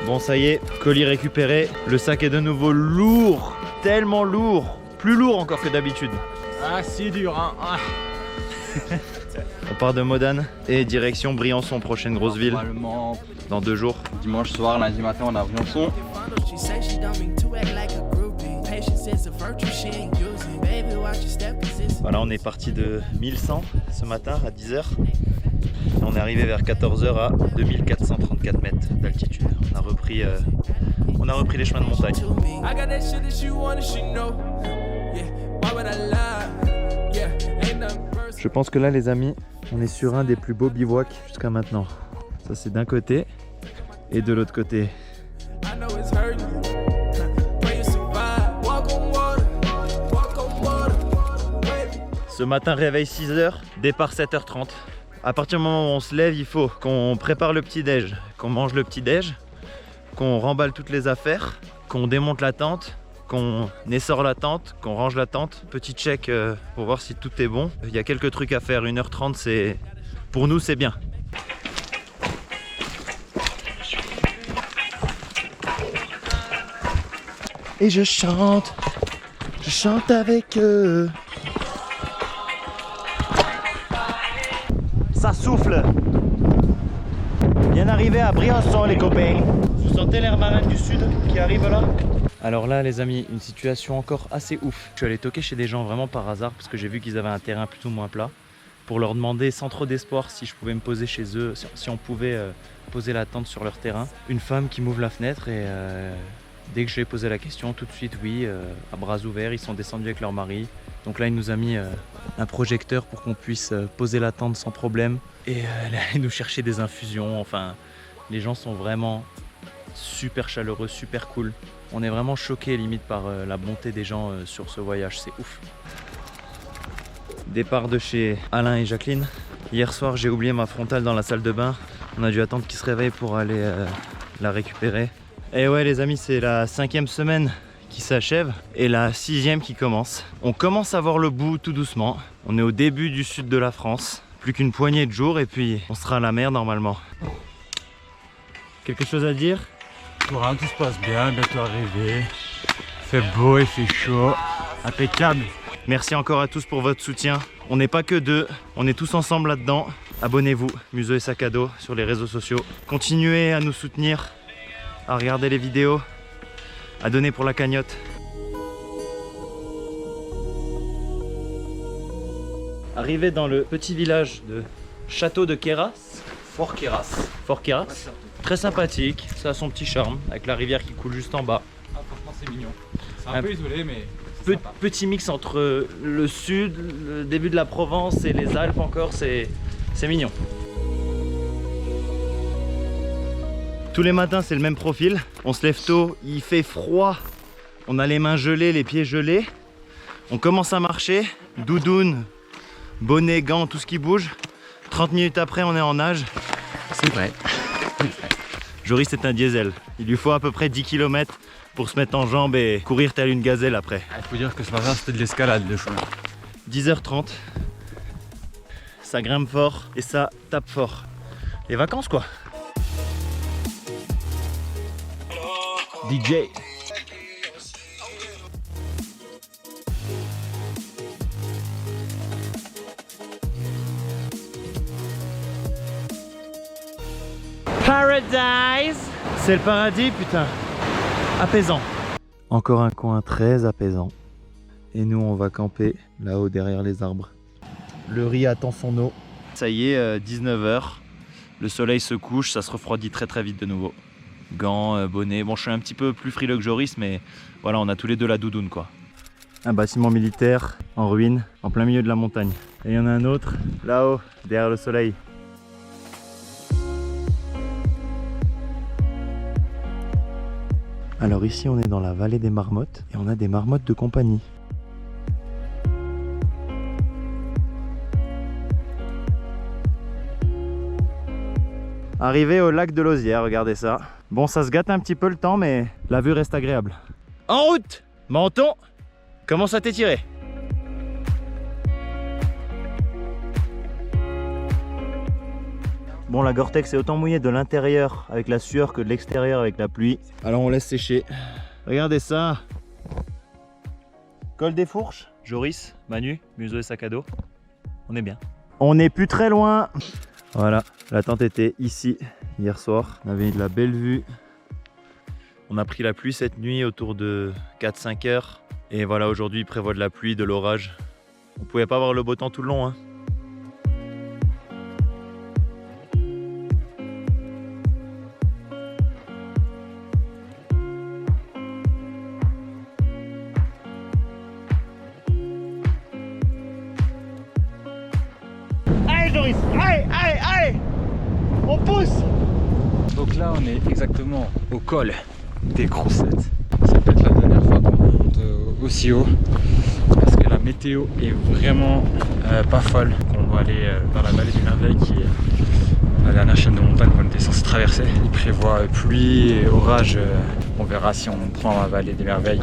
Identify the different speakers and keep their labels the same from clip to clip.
Speaker 1: Bon ça y est, colis récupéré. Le sac est de nouveau lourd, tellement lourd. Plus lourd encore que d'habitude.
Speaker 2: Ah c'est dur hein. Ah.
Speaker 1: On part de Modane et direction Briançon, prochaine grosse ville.
Speaker 2: Normalement,
Speaker 1: dans 2 jours.
Speaker 2: Dimanche soir, lundi matin on a Briançon.
Speaker 1: Voilà, on est parti de 1100 ce matin à 10h. Et on est arrivé vers 14h à 2434 mètres d'altitude. On a repris les chemins de montagne. Je pense que là les amis, on est sur un des plus beaux bivouacs jusqu'à maintenant. Ça c'est d'un côté et de l'autre côté. Ce matin réveil 6h, départ 7h30. À partir du moment où on se lève, il faut qu'on prépare le petit-déj, qu'on mange le petit-déj, qu'on remballe toutes les affaires, qu'on démonte la tente, qu'on essore la tente, qu'on range la tente. Petit check pour voir si tout est bon. Il y a quelques trucs à faire, 1h30 c'est... Pour nous c'est bien. Et je chante avec eux. Ça souffle. Bien arrivé à Briançon les copains. Vous sentez l'air marin du sud qui arrive là? Alors là les amis, une situation encore assez ouf. Je suis allé toquer chez des gens vraiment par hasard parce que j'ai vu qu'ils avaient un terrain plus ou moins plat, pour leur demander sans trop d'espoir si je pouvais me poser chez eux, si on pouvait poser la tente sur leur terrain. Une femme qui m'ouvre la fenêtre et dès que je lui ai posé la question, tout de suite oui, à bras ouverts, ils sont descendus avec leur mari. Donc là il nous a mis un projecteur pour qu'on puisse poser la tente sans problème. Et elle est allée nous chercher des infusions, enfin les gens sont vraiment super chaleureux, super cool. On est vraiment choqués limite par la bonté des gens sur ce voyage, c'est ouf. Départ de chez Alain et Jacqueline. Hier soir j'ai oublié ma frontale dans la salle de bain. On a dû attendre qu'ils se réveillent pour aller la récupérer. Et ouais les amis, c'est la 5e semaine qui s'achève et la 6e qui commence. On commence à voir le bout tout doucement. On est au début du sud de la France. Plus qu'une poignée de jours et puis on sera à la mer normalement. Quelque chose à dire?
Speaker 2: Tout se passe bien, bientôt arrivé. Il fait beau, il fait chaud. Impeccable.
Speaker 1: Merci encore à tous pour votre soutien. On n'est pas que deux, on est tous ensemble là-dedans. Abonnez-vous, Muso et Sac à Dos sur les réseaux sociaux. Continuez à nous soutenir, à regarder les vidéos, à donner pour la cagnotte. Arrivé dans le petit village de Château de Queyras.
Speaker 2: Fort Queyras.
Speaker 1: Fort Queyras. Très sympathique, ça a son petit charme, avec la rivière qui coule juste en bas.
Speaker 2: Ah, franchement c'est mignon. C'est un peu isolé mais...
Speaker 1: Petit mix entre le sud, le début de la Provence et les Alpes encore, c'est mignon. Tous les matins c'est le même profil, on se lève tôt, il fait froid, on a les mains gelées, les pieds gelés. On commence à marcher, doudoune, bonnet, gants, tout ce qui bouge. 30 minutes après on est en nage.
Speaker 2: C'est vrai.
Speaker 1: Joris c'est un diesel, il lui faut à peu près 10 km pour se mettre en jambes et courir telle une gazelle après.
Speaker 2: Il faut dire que ce matin c'était de l'escalade le chemin.
Speaker 1: 10h30, ça grimpe fort et ça tape fort. Les vacances quoi. DJ. Paradise. C'est le paradis putain. Apaisant. Encore un coin très apaisant. Et nous on va camper là-haut derrière les arbres. Le riz attend son eau. Ça y est, 19h. Le soleil se couche, ça se refroidit très très vite de nouveau. Gants, bonnet. Bon je suis un petit peu plus frileux que Joris mais voilà on a tous les deux la doudoune quoi. Un bâtiment militaire en ruine, en plein milieu de la montagne. Et il y en a un autre là-haut, derrière le soleil. Alors ici on est dans la vallée des marmottes et on a des marmottes de compagnie. Arrivé au lac de Lausière, regardez ça. Bon ça se gâte un petit peu le temps mais la vue reste agréable. En route! Menton, commence à t'étirer. Bon, la Gore-Tex est autant mouillée de l'intérieur avec la sueur que de l'extérieur avec la pluie. Alors on laisse sécher. Regardez ça. Col des Fourches, Joris, Manu, Museau et sac à dos. On est bien. On n'est plus très loin. Voilà, la tente était ici hier soir. On avait de la belle vue. On a pris la pluie cette nuit autour de 4-5 heures. Et voilà, aujourd'hui il prévoit de la pluie, de l'orage. On pouvait pas avoir le beau temps tout le long, hein. Allez Joris, allez, allez, allez. On pousse.
Speaker 2: Donc là on est exactement au col des Croussettes. Ça peut être la dernière fois qu'on monte aussi haut parce que la météo est vraiment pas folle. On doit aller dans la vallée des Merveilles qui est la dernière chaîne de montagne qu'on était censé traverser. Il prévoit pluie et orage. On verra si on prend la vallée des Merveilles,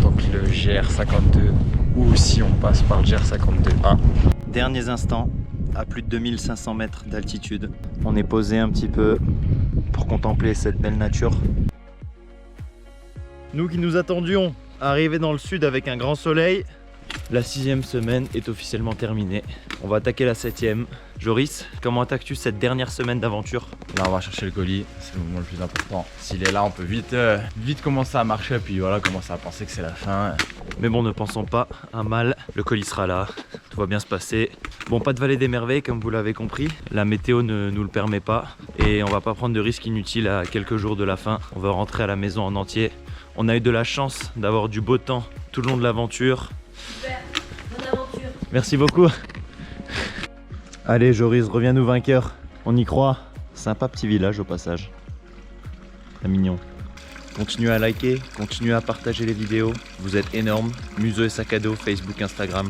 Speaker 2: donc le GR52, ou si on passe par le GR52A.
Speaker 1: Derniers instants, à plus de 2500 mètres d'altitude. On est posé un petit peu pour contempler cette belle nature. Nous qui nous attendions à arriver dans le sud avec un grand soleil, la 6e semaine est officiellement terminée. On va attaquer la 7e. Joris, comment attaques-tu cette dernière semaine d'aventure?
Speaker 3: Là on va chercher le colis, c'est le moment le plus important. S'il est là on peut vite commencer à marcher puis voilà, commencer à penser que c'est la fin.
Speaker 1: Mais bon, ne pensons pas à mal, le colis sera là, tout va bien se passer. Bon, pas de vallée des merveilles comme vous l'avez compris, la météo ne nous le permet pas et on va pas prendre de risques inutiles à quelques jours de la fin. On va rentrer à la maison en entier. On a eu de la chance d'avoir du beau temps tout le long de l'aventure.
Speaker 4: Super, bonne aventure.
Speaker 1: Merci beaucoup. Allez Joris, reviens-nous vainqueur. On y croit. Sympa petit village au passage. C'est mignon. Continuez à liker, continuez à partager les vidéos. Vous êtes énormes. Museau et sac à dos, Facebook, Instagram.